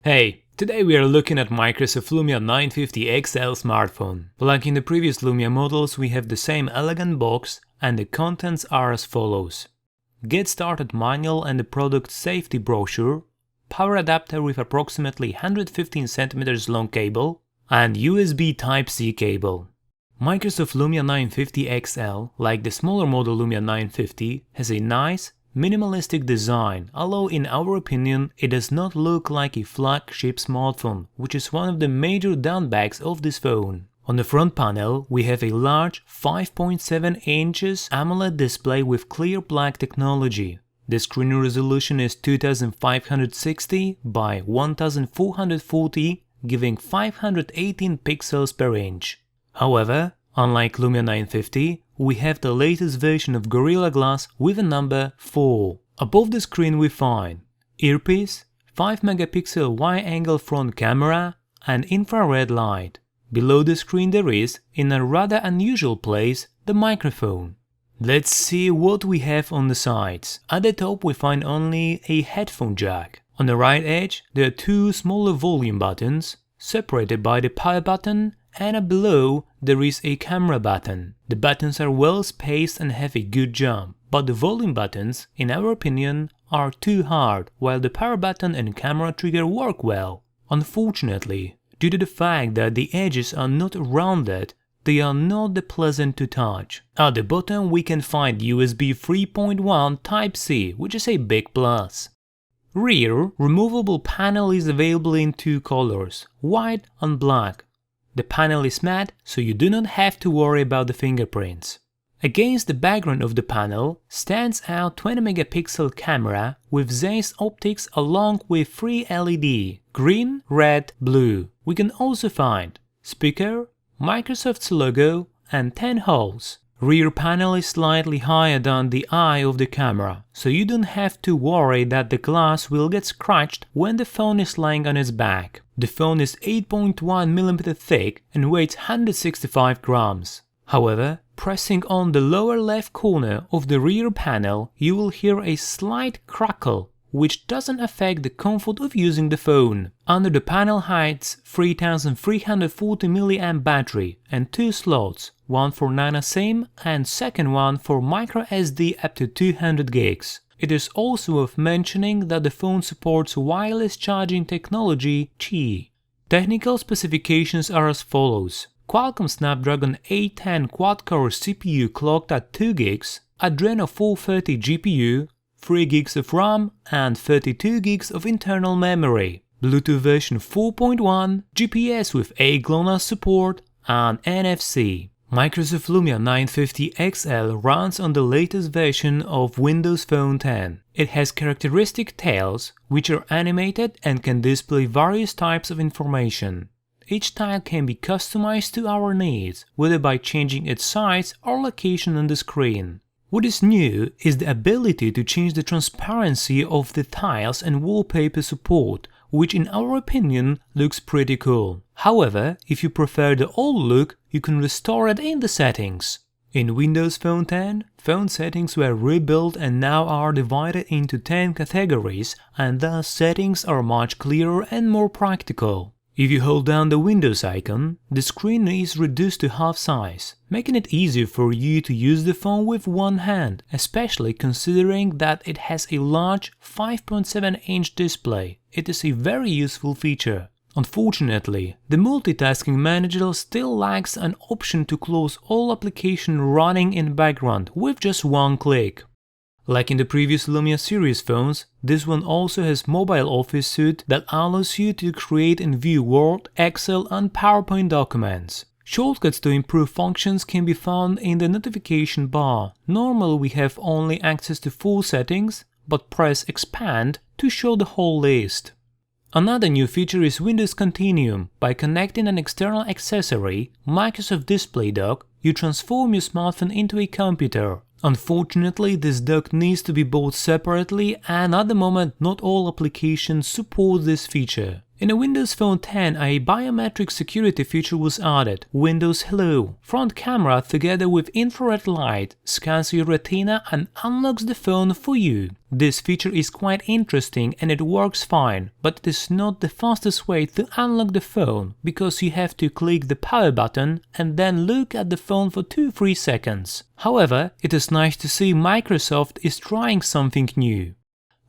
Hey, today we are looking at Microsoft Lumia 950 XL smartphone. Like in the previous Lumia models, we have the same elegant box and the contents are as follows. Get started manual and the product safety brochure, power adapter with approximately 115 cm long cable, and USB Type-C cable. Microsoft Lumia 950 XL, like the smaller model Lumia 950, has a nice, minimalistic design, although in our opinion it does not look like a flagship smartphone, which is one of the major drawbacks of this phone. On the front panel we have a large 5.7 inches AMOLED display with clear black technology. The screen resolution is 2560 by 1440, giving 518 pixels per inch. However, unlike Lumia 950, we have the latest version of Gorilla Glass with a number 4. Above the screen we find earpiece, 5 megapixel wide-angle front camera and infrared light. Below the screen there is, in a rather unusual place, the microphone. Let's see what we have on the sides. At the top we find only a headphone jack. On the right edge there are two smaller volume buttons, separated by the power button, and below there is a camera button. The buttons are well spaced and have a good jump, but the volume buttons, in our opinion, are too hard, while the power button and camera trigger work well. Unfortunately, due to the fact that the edges are not rounded, they are not that pleasant to touch. At the bottom we can find USB 3.1 Type-C, which is a big plus. Rear removable panel is available in two colors, white and black. The panel is matte, so you do not have to worry about the fingerprints. Against the background of the panel stands out 20 megapixel camera with Zeiss optics along with 3 LED, green, red, blue. We can also find speaker, Microsoft's logo and 10 holes. Rear panel is slightly higher than the eye of the camera, so you don't have to worry that the glass will get scratched when the phone is lying on its back. The phone is 8.1 mm thick and weighs 165 grams. However, pressing on the lower left corner of the rear panel, you will hear a slight crackle, which doesn't affect the comfort of using the phone. Under the panel hides 3340 mAh battery and two slots, one for nano SIM and second one for micro SD up to 200 gigs. It is also worth mentioning that the phone supports wireless charging technology Qi. Technical specifications are as follows. Qualcomm Snapdragon 810 quad-core CPU clocked at 2 gigs, Adreno 430 GPU, 3 gigs of RAM and 32 gigs of internal memory, Bluetooth version 4.1, GPS with GLONASS support and NFC. Microsoft Lumia 950 XL runs on the latest version of Windows Phone 10. It has characteristic tiles, which are animated and can display various types of information. Each tile can be customized to our needs, whether by changing its size or location on the screen. What is new is the ability to change the transparency of the tiles and wallpaper support, which in our opinion looks pretty cool. However, if you prefer the old look, you can restore it in the settings. In Windows Phone 10, phone settings were rebuilt and now are divided into 10 categories, and thus settings are much clearer and more practical. If you hold down the Windows icon, the screen is reduced to half size, making it easier for you to use the phone with one hand, especially considering that it has a large 5.7-inch display. It is a very useful feature. Unfortunately, the multitasking manager still lacks an option to close all applications running in background with just one click. Like in the previous Lumia series phones, this one also has mobile office suite that allows you to create and view Word, Excel and PowerPoint documents. Shortcuts to improve functions can be found in the notification bar. Normally we have only access to full settings, but press Expand to show the whole list. Another new feature is Windows Continuum. By connecting an external accessory, Microsoft Display Dock, you transform your smartphone into a computer. Unfortunately, this dock needs to be bought separately and at the moment not all applications support this feature. In a Windows Phone 10, a biometric security feature was added, Windows Hello. Front camera, together with infrared light, scans your retina and unlocks the phone for you. This feature is quite interesting and it works fine, but it is not the fastest way to unlock the phone, because you have to click the power button and then look at the phone for 2-3 seconds. However, it is nice to see Microsoft is trying something new.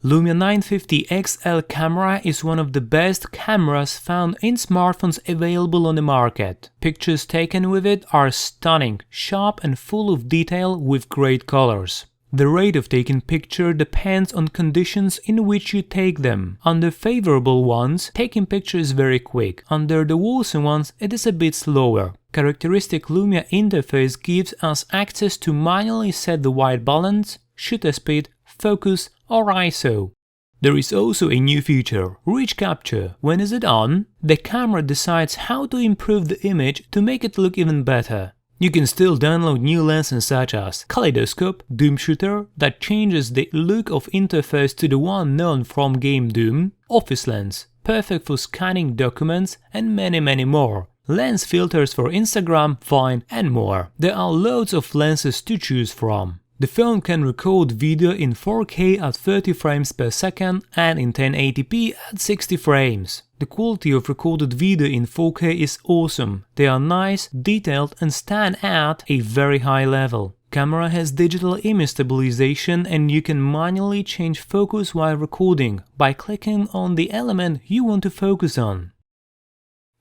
Lumia 950 XL camera is one of the best cameras found in smartphones available on the market. Pictures taken with it are stunning, sharp and full of detail with great colors. The rate of taking picture depends on conditions in which you take them. Under favorable ones, taking picture is very quick. Under the worse ones, it is a bit slower. Characteristic Lumia interface gives us access to manually set the white balance, shutter speed, focus or ISO. There is also a new feature, Rich Capture. When is it on? The camera decides how to improve the image to make it look even better. You can still download new lenses such as Kaleidoscope, Doom Shooter, that changes the look of interface to the one known from game Doom, Office Lens, perfect for scanning documents, and many more. Lens filters for Instagram, Vine and more. There are loads of lenses to choose from. The phone can record video in 4K at 30 frames per second and in 1080p at 60 frames. The quality of recorded video in 4K is awesome. They are nice, detailed and stand at a very high level. Camera has digital image stabilization and you can manually change focus while recording by clicking on the element you want to focus on.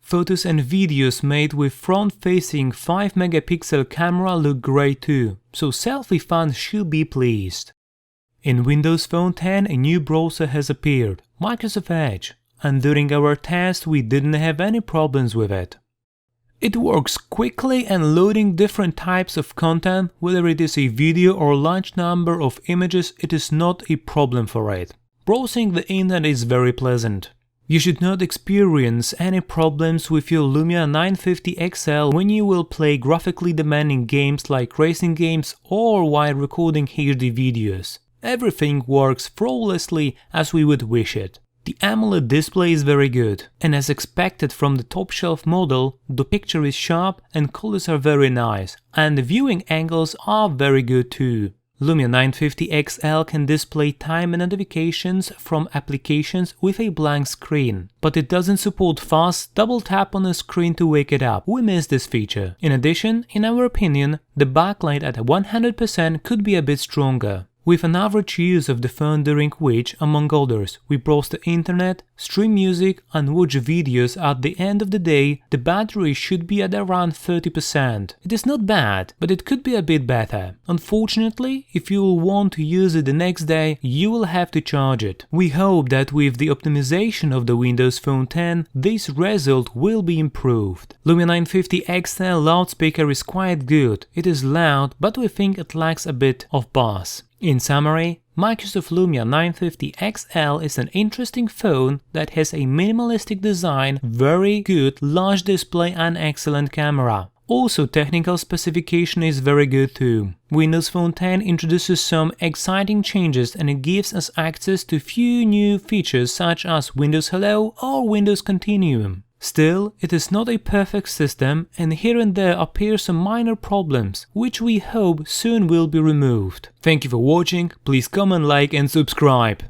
Photos and videos made with front-facing 5-megapixel camera look great too, so selfie fans should be pleased. In Windows Phone 10 a new browser has appeared, Microsoft Edge, and during our test we didn't have any problems with it. It works quickly and loading different types of content, whether it is a video or large number of images, it is not a problem for it. Browsing the internet is very pleasant. You should not experience any problems with your Lumia 950 XL when you will play graphically demanding games like racing games or while recording HD videos. Everything works flawlessly as we would wish it. The AMOLED display is very good, and as expected from the top-shelf model, the picture is sharp and colors are very nice, and the viewing angles are very good too. Lumia 950 XL can display time and notifications from applications with a blank screen, but it doesn't support fast double tap on a screen to wake it up. We miss this feature. In addition, in our opinion, the backlight at 100% could be a bit stronger. With an average use of the phone during which, among others, we browse the internet, stream music and watch videos at the end of the day, the battery should be at around 30%. It is not bad, but it could be a bit better. Unfortunately, if you will want to use it the next day, you will have to charge it. We hope that with the optimization of the Windows Phone 10, this result will be improved. Lumia 950 XL loudspeaker is quite good. It is loud, but we think it lacks a bit of bass. In summary, Microsoft Lumia 950 XL is an interesting phone that has a minimalistic design, very good large display and excellent camera. Also, technical specification is very good too. Windows Phone 10 introduces some exciting changes and it gives us access to few new features such as Windows Hello or Windows Continuum. Still, it is not a perfect system and here and there appear some minor problems, which we hope soon will be removed. Thank you for watching, please comment, like and subscribe.